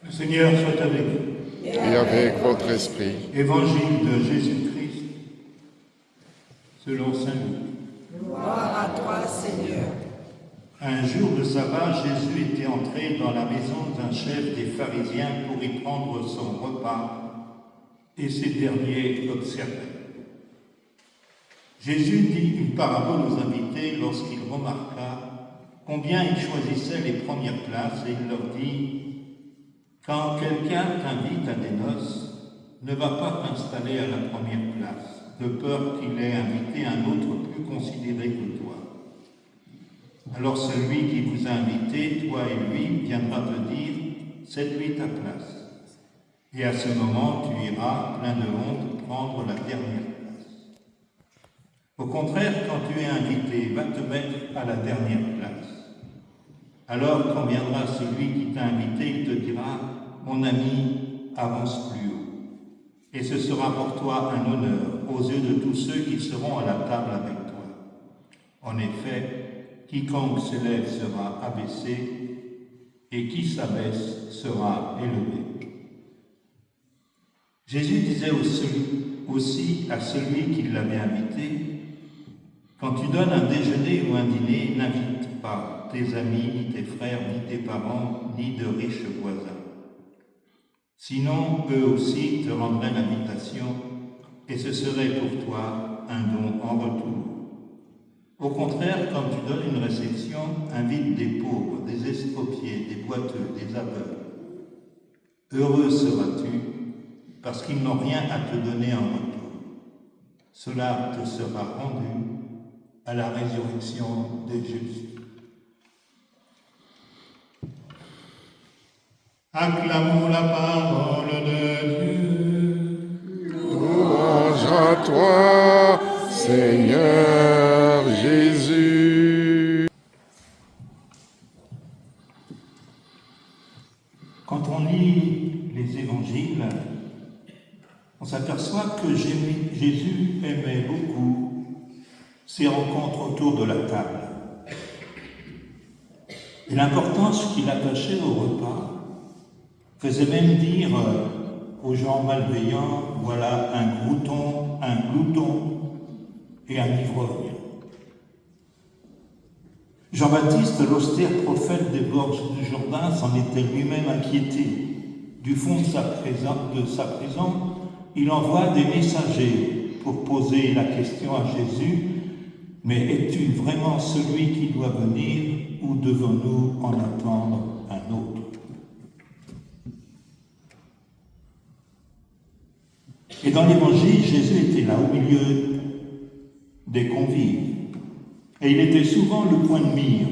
Le Seigneur soit avec vous. Et avec votre esprit. Évangile de Jésus-Christ selon saint Luc. Gloire à toi, Seigneur. Un jour de sabbat, Jésus était entré dans la maison d'un chef des pharisiens pour y prendre son repas, et ces derniers l'observaient. Jésus dit une parabole aux invités lorsqu'il remarqua combien ils choisissaient les premières places, et il leur dit: quand quelqu'un t'invite à des noces, ne va pas t'installer à la première place, de peur qu'il ait invité un autre plus considéré que toi. Alors celui qui vous a invité, toi et lui, viendra te dire: cède-lui ta place. Et à ce moment, tu iras, plein de honte, prendre la dernière place. Au contraire, quand tu es invité, va te mettre à la dernière place. Alors, quand viendra celui qui t'a invité, il te dira: mon ami, avance plus haut. Et ce sera pour toi un honneur aux yeux de tous ceux qui seront à la table avec toi. En effet, quiconque s'élève sera abaissé, et qui s'abaisse sera élevé. Jésus disait aussi à celui qui l'avait invité: quand tu donnes un déjeuner ou un dîner, n'invite pas tes amis, ni tes frères, ni tes parents, ni de riches voisins. Sinon, eux aussi te rendraient l'invitation, et ce serait pour toi un don en retour. Au contraire, quand tu donnes une réception, invite des pauvres, des estropiés, des boiteux, des aveugles. Heureux seras-tu, parce qu'ils n'ont rien à te donner en retour. Cela te sera rendu à la résurrection des justes. Acclamons la parole de Dieu. Louange à toi, Seigneur Jésus. Quand on lit les évangiles, on s'aperçoit que Jésus aimait beaucoup ces rencontres autour de la table. Et l'importance qu'il attachait au repas faisait même dire aux gens malveillants: voilà un glouton et un ivrogne. Jean-Baptiste, l'austère prophète des gorges du Jourdain, s'en était lui-même inquiété. Du fond de sa prison, il envoie des messagers pour poser la question à Jésus: mais es-tu vraiment celui qui doit venir, ou devons-nous en attendre un autre? Et dans l'Évangile, Jésus était là, au milieu des convives. Et il était souvent le point de mire.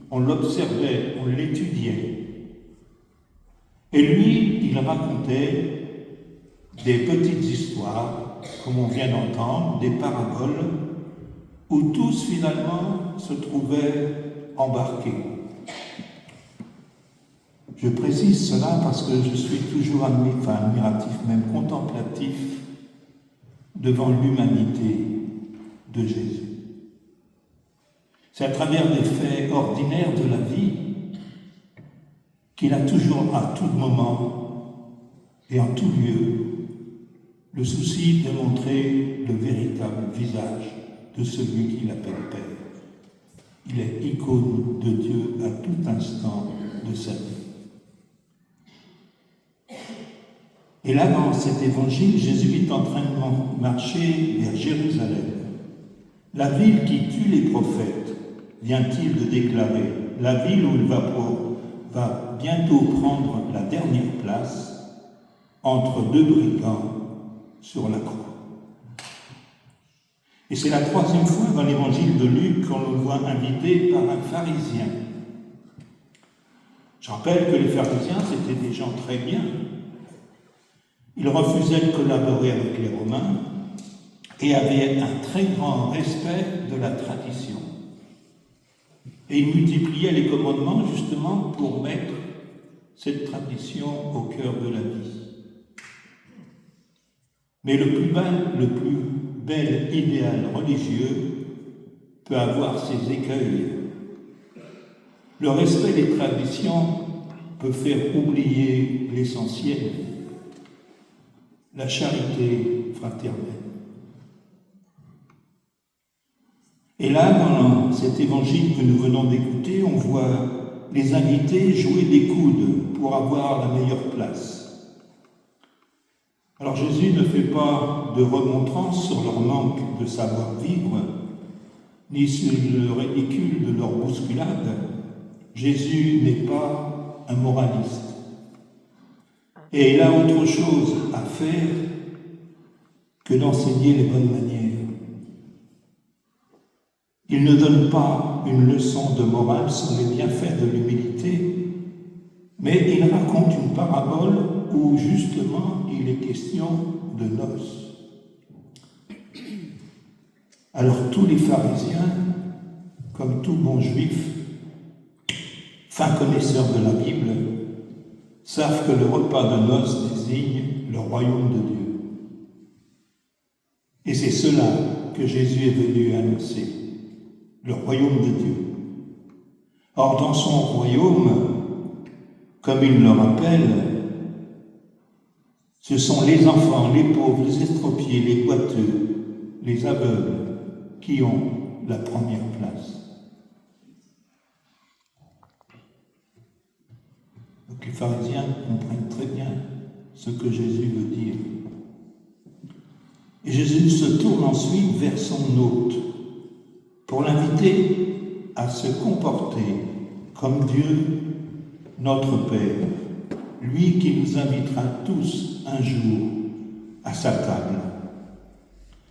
On l'observait, on l'étudiait. Et lui, il racontait des petites histoires, comme on vient d'entendre, des paraboles, où tous finalement se trouvaient embarqués. Je précise cela parce que je suis toujours admiratif, même contemplatif, devant l'humanité de Jésus. C'est à travers des faits ordinaires de la vie qu'il a toujours, à tout moment et en tout lieu, le souci de montrer le véritable visage de celui qu'il appelle Père. Il est icône de Dieu à tout instant de sa vie. Et là, dans cet évangile, Jésus est en train de marcher vers Jérusalem. La ville qui tue les prophètes, vient-il de déclarer, la ville où il va bientôt prendre la dernière place entre deux brigands sur la croix. Et c'est la troisième fois dans l'évangile de Luc qu'on le voit invité par un pharisien. Je rappelle que les pharisiens, c'était des gens très bien. Ils refusaient de collaborer avec les Romains et avaient un très grand respect de la tradition. Et ils multipliaient les commandements justement pour mettre cette tradition au cœur de la vie. Mais le plus bel idéal religieux peut avoir ses écueils. Le respect des traditions peut faire oublier l'essentiel, la charité fraternelle. Et là, dans cet évangile que nous venons d'écouter, on voit les invités jouer des coudes pour avoir la meilleure place. Alors Jésus ne fait pas de remontrance sur leur manque de savoir-vivre, ni sur le ridicule de leur bousculade. Jésus n'est pas un moraliste. Et il a autre chose à faire que d'enseigner les bonnes manières. Il ne donne pas une leçon de morale sur les bienfaits de l'humilité, mais il raconte une parabole où justement il est question de noces. Alors tous les pharisiens, comme tout bon juif, fin connaisseurs de la Bible, savent que le repas de noces désigne le royaume de Dieu. Et c'est cela que Jésus est venu annoncer, le royaume de Dieu. Or, dans son royaume, comme il le rappelle, ce sont les enfants, les pauvres, les estropiés, les boiteux, les aveugles qui ont la première place. Donc les pharisiens comprennent très bien ce que Jésus veut dire. Et Jésus se tourne ensuite vers son hôte pour l'inviter à se comporter comme Dieu, notre Père, lui qui nous invitera tous un jour à sa table.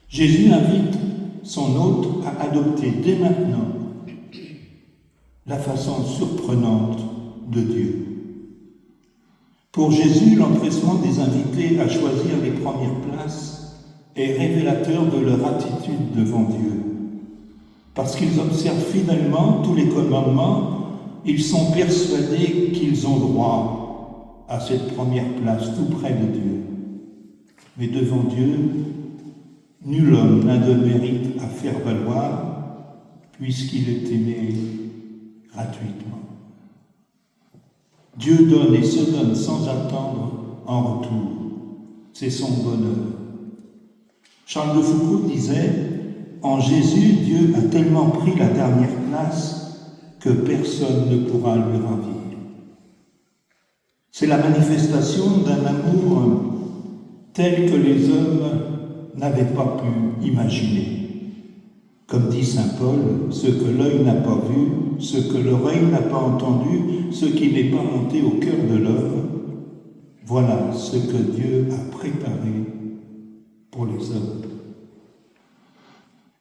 Jésus invite son hôte à adopter dès maintenant la façon surprenante de Dieu. Pour Jésus, l'empressement des invités à choisir les premières places est révélateur de leur attitude devant Dieu. Parce qu'ils observent fidèlement tous les commandements, ils sont persuadés qu'ils ont droit à cette première place tout près de Dieu. Mais devant Dieu, nul homme n'a de mérite à faire valoir, puisqu'il est aimé gratuitement. Dieu donne et se donne sans attendre en retour. C'est son bonheur. Charles de Foucault disait « En Jésus, Dieu a tellement pris la dernière place que personne ne pourra lui ravir. » C'est la manifestation d'un amour tel que les hommes n'avaient pas pu imaginer. Comme dit saint Paul, ce que l'œil n'a pas vu, ce que l'oreille n'a pas entendu, ce qui n'est pas monté au cœur de l'homme, voilà ce que Dieu a préparé pour les hommes.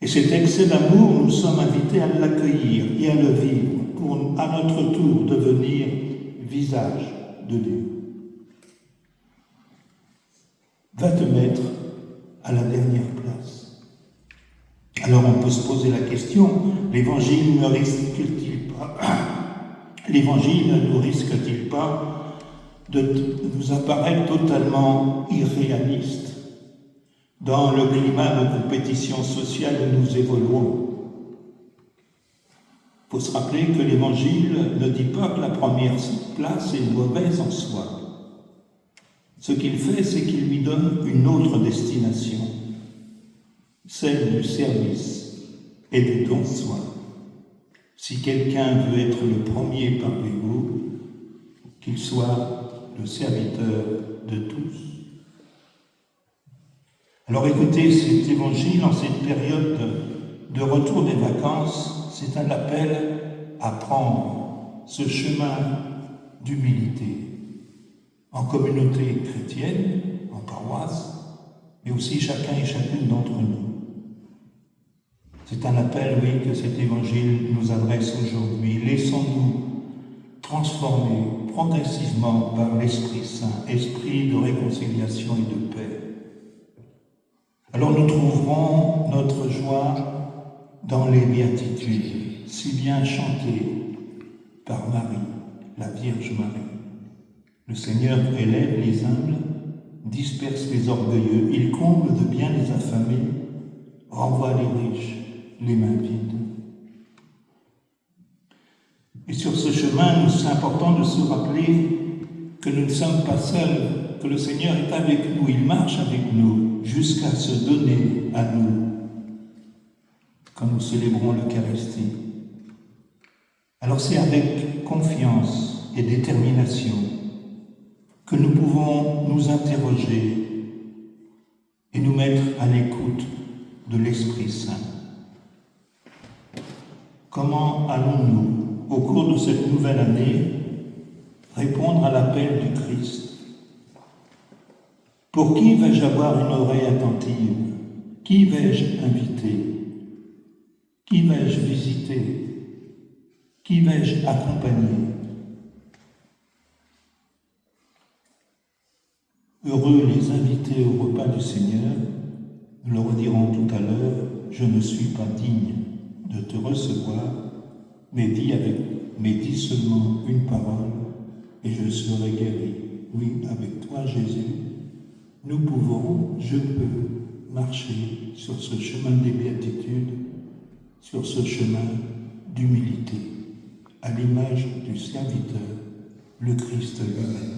Et cet excès d'amour, nous sommes invités à l'accueillir et à le vivre pour, à notre tour, devenir visage de Dieu. Va te mettre à la dernière place. Alors on peut se poser la question, l'Évangile ne nous risque-t-il pas de nous apparaître totalement irréaliste dans le climat de compétition sociale où nous évoluons? Il faut se rappeler que l'Évangile ne dit pas que la première place est mauvaise en soi. Ce qu'il fait, c'est qu'il lui donne une autre destination, celle du service et du don de soi. Si quelqu'un veut être le premier parmi vous, qu'il soit le serviteur de tous. Alors écoutez, cet évangile, en cette période de retour des vacances, c'est un appel à prendre ce chemin d'humilité en communauté chrétienne, en paroisse, mais aussi chacun et chacune d'entre nous. C'est un appel, oui, que cet évangile nous adresse aujourd'hui. Laissons-nous transformer progressivement par l'Esprit Saint, esprit de réconciliation et de paix. Alors nous trouverons notre joie dans les béatitudes, si bien chantées par Marie, la Vierge Marie. Le Seigneur élève les humbles, disperse les orgueilleux, il comble de bien les affamés, renvoie les riches, les mains vides. Et sur ce chemin, c'est important de se rappeler que nous ne sommes pas seuls, que le Seigneur est avec nous, il marche avec nous jusqu'à se donner à nous quand nous célébrons l'Eucharistie. Alors c'est avec confiance et détermination que nous pouvons nous interroger et nous mettre à l'écoute de l'Esprit Saint. Comment allons-nous, au cours de cette nouvelle année, répondre à l'appel du Christ? Pour qui vais-je avoir une oreille attentive? Qui vais-je inviter? Qui vais-je visiter? Qui vais-je accompagner? Heureux les invités au repas du Seigneur, nous le redirons tout à l'heure, je ne suis pas digne de te recevoir, mais dis seulement une parole et je serai guéri. Oui, avec toi Jésus, nous pouvons, je peux marcher sur ce chemin des béatitudes, sur ce chemin d'humilité, à l'image du serviteur, le Christ lui-même.